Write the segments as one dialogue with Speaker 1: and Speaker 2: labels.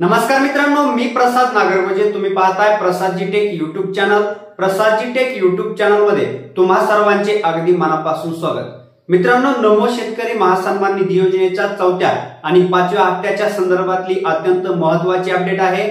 Speaker 1: नमस्कार मित्रांनो, मी प्रसाद नागरगोजे. तुम्ही पाहताय प्रसादजी take YouTube channel. प्रसादजी take YouTube channel मध्ये तुम्हा सर्वांचे अगदी मनापासून स्वागत. मित्रांनो, नमो शेतकरी महासन्मान निधी योजनेच्या 4थ्या आणि 5व्या हप्त्याच्या संदर्भातली अत्यंत महत्त्वाची अपडेट आहे.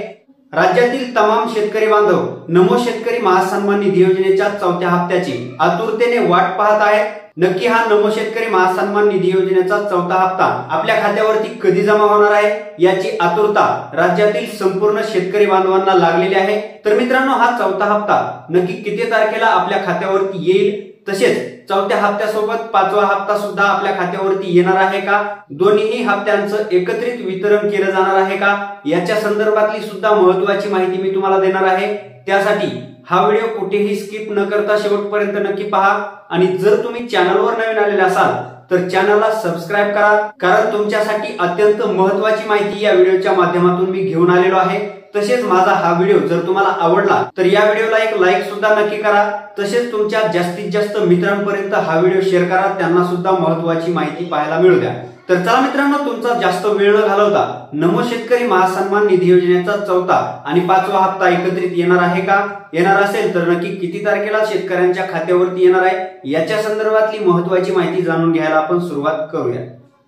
Speaker 1: राज्यातील तमाम शेतकरी बांधव नमो शेतकरी महासन्मान निधी योजनेच्या 4थ्या हप्त्याची आतुरतेने वाट पाहत आहेत. नक्की हा नमो शेतकरी महासन्मान निधी योजनेचा 4था हप्ता आपल्या खात्यावरती कधी जमा होणार आहे याची आतुरता राज्यातील संपूर्ण शेतकरी बांधवांना लागलेली आहे. तर मित्रांनो, हा 4था हप्ता नक्की किती तारखेला आपल्या खात्यावरती येईल, तसेच 4थ्या हप्त्यासोबत 5वा हप्ता सुद्धा आपल्या खात्यावरती येणार आहे का, दोन्ही हप्त्यांचं एकत्रित वितरण केलं जाणार आहे का, याच्या संदर्भातली सुद्धा महत्त्वाची माहिती मी तुम्हाला देणार आहे. त्यासाठी हा व्हिडिओ कुठेही स्किप न करता शेवटपर्यंत नक्की पहा. आणि जर तुम्ही चॅनलवर नवीन आलेले असाल तर चॅनलला सबस्क्राईब करा, कारण तुमच्यासाठी अत्यंत महत्त्वाची माहिती या व्हिडिओच्या माध्यमातून मी घेऊन आलेलो आहे. तसेच माझा हा व्हिडिओ जर तुम्हाला आवडला तर या व्हिडिओला एक लाईक सुद्धा नक्की करा. तसेच तुमच्या जास्तीत जास्त मित्रांपर्यंत हा व्हिडिओ शेअर करा, त्यांना सुद्धा महत्त्वाची माहिती पाहायला मिळू द्या. तर चला मित्रांनो, तुमचा जास्त वेळ न घालवता नमो शेतकरी महासन्मान निधी योजनेचा 4था आणि 5वा हप्ता एकत्रित येणार आहे का, येणार असेल तर नक्की किती तारखेला शेतकऱ्यांच्या खात्यावरती येणार आहे याच्या संदर्भातली महत्त्वाची माहिती जाणून घ्यायला आपण सुरुवात करूया.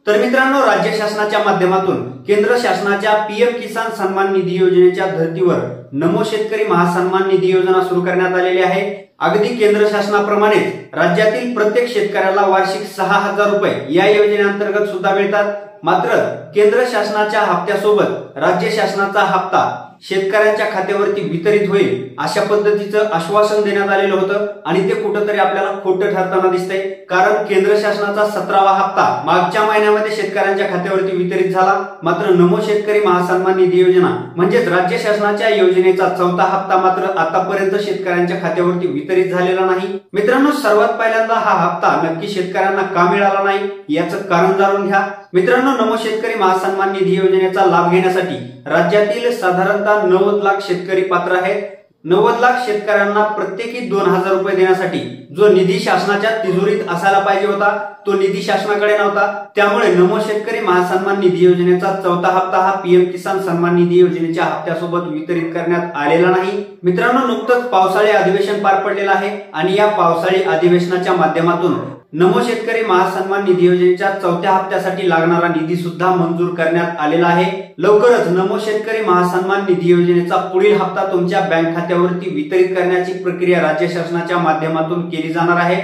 Speaker 1: तर मित्रांनो, राज्य शासनाच्या माध्यमातून केंद्र शासनाच्या पीएम किसान सन्मान निधी योजनेच्या धर्तीवर नमो शेतकरी महासन्मान निधी योजना सुरू करण्यात आलेली आहे. अगदी केंद्र शासनाप्रमाणे राज्यातील प्रत्येक शेतकऱ्याला वार्षिक 6,000 रुपये या योजनेअंतर्गत सुद्धा मिळतात. मात्र केंद्र शासनाच्या हप्त्यासोबत राज्य शासनाचा हप्ता शेतकऱ्यांच्या खात्यावरती वितरित होईल अशा पद्धतीचं आश्वासन देण्यात आलेलं होतं आणि ते कुठंतरी आपल्याला खोटं ठरताना दिसतंय. कारण केंद्र शासनाचा 17वा हप्ता मागच्या महिन्यामध्ये शेतकऱ्यांच्या खात्यावरती वितरित झाला. मात्र नमो शेतकरी महासन्मान निधी योजना म्हणजेच राज्य शासनाच्या योजनेचा 4था हप्ता मात्र आतापर्यंत शेतकऱ्यांच्या खात्यावरती वितरित झालेला नाही. मित्रांनो, सर्वात पहिल्यांदा हा हप्ता नक्की शेतकऱ्यांना का मिळाला नाही याचं कारण जाणून घ्या. मित्रांनो, नमो शेतकरी महासन्मान निधी योजनेचा लाभ घेण्यासाठी राज्यातील साधारणतः 90 लाख शेतकरी पात्र आहेत. 90 लाख शेतकऱ्यांना प्रत्येकी 2,000 रुपये देण्यासाठी जो निधी शासनाच्या तिजोरीत असायला पाहिजे होता तो निधी शासनाकडे नव्हता. त्यामुळे नमो शेतकरी महासन्मान निधी योजनेचा 4था हप्ता हा पीएम किसान सन्मान निधी योजनेच्या हप्त्यासोबत वितरित करण्यात आलेला नाही. मित्रांनो, नुकतंच पावसाळी अधिवेशन पार पडलेलं आहे आणि या पावसाळी अधिवेशनाच्या माध्यमातून नमो शेतकरी महासन्मान निधी योजनेच्या 4थ्या हप्त्यासाठी लागणारा निधी सुद्धा मंजूर करण्यात आलेला आहे. लवकरच नमो शेतकरी महासन्मान निधी योजनेचा पुढील हप्ता तुमच्या बँक खात्यावरती वितरित करण्याची प्रक्रिया राज्य शासनाच्या माध्यमातून केली जाणार आहे.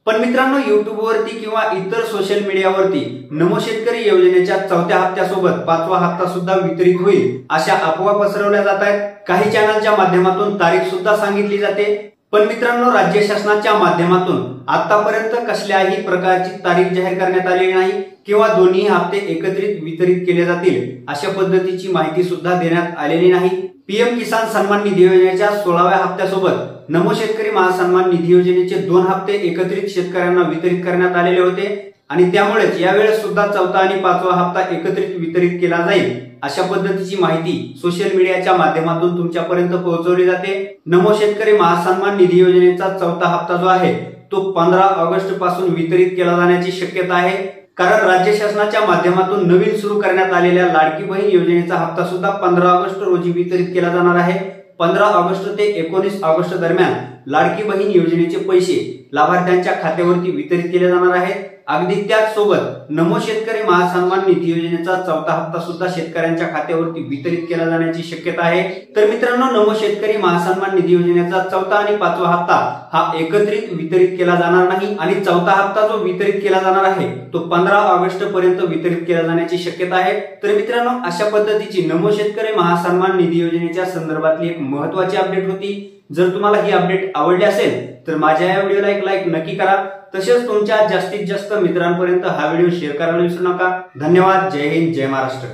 Speaker 1: पण मित्रांनो, युट्यूबवरती किंवा इतर सोशल मीडियावरती नमो शेतकरी योजनेच्या 4थ्या हप्त्यासोबत 5वा हप्ता सुद्धा वितरित होईल अशा अफवा पसरवल्या जात आहेत. काही चॅनलच्या माध्यमातून तारीख सुद्धा सांगितली जाते. पण मित्रांनो, राज्य शासनाच्या माध्यमातून आतापर्यंत कसल्याही प्रकारची तारीख जाहीर करण्यात आलेली नाही किंवा दोन्ही हप्ते एकत्रित वितरित केले जातील अशा पद्धतीची माहिती सुद्धा देण्यात आलेली नाही. पीएम किसान सन्मान निधी योजनेच्या 16व्या हप्त्यासोबत नमो शेतकरी महासन्मान निधी योजनेचे 2 हप्ते एकत्रित शेतकऱ्यांना वितरित करण्यात आलेले होते आणि त्यामुळेच यावेळेस सुद्धा 4था आणि 5वा हप्ता एकत्रित वितरित केला जाईल अशा पद्धतीची माहिती सोशल मीडियाच्या माध्यमातून तुमच्यापर्यंत पोहोचवली जाते. नमो शेतकरी महासन्मान निधी योजनेचा 4था हप्ता जो आहे तो 15 ऑगस्ट पासून वितरित केला जाण्याची शक्यता आहे. कारण राज्य शासनाच्या माध्यमातून नवीन सुरू करण्यात आलेल्या लाडकी बहीण योजनेचा हप्ता सुद्धा 15 ऑगस्ट रोजी वितरित केला जाणार आहे. 15 ऑगस्ट ते 19 ऑगस्ट दरम्यान लाडकी बहीण योजनेचे पैसे लाभार्थ्यांच्या खात्यावरती वितरित केले जाणार आहेत. अगदी त्याच सोबत नमो शेतकरी महासन्मान निधी योजनेचा 4था हप्ता सुद्धा शेतकऱ्यांच्या खात्यावरती वितरित केला जाण्याची शक्यता आहे. तर मित्रांनो, नमो शेतकरी महासन्मान निधी योजनेचा 4था आणि 5वा हप्ता हा एकत्रित वितरित केला जाणार नाही आणि 4था हप्ता जो वितरित केला जाणार आहे तो 15 ऑगस्ट पर्यंत वितरित केला जाण्याची शक्यता आहे. तर मित्रांनो, अशा पद्धतीची नमो शेतकरी महासन्मान निधी योजनेच्या संदर्भातली एक महत्त्वाची अपडेट होती. जर तुम्हाला ही अपडेट आवडली असेल तर माझ्या या व्हिडिओला एक लाईक नक्की करा. तसेच तुमच्या जास्तीत जास्त मित्रांपर्यंत हा व्हिडिओ शेअर करायला विसरू नका. धन्यवाद. जय हिंद, जय महाराष्ट्र.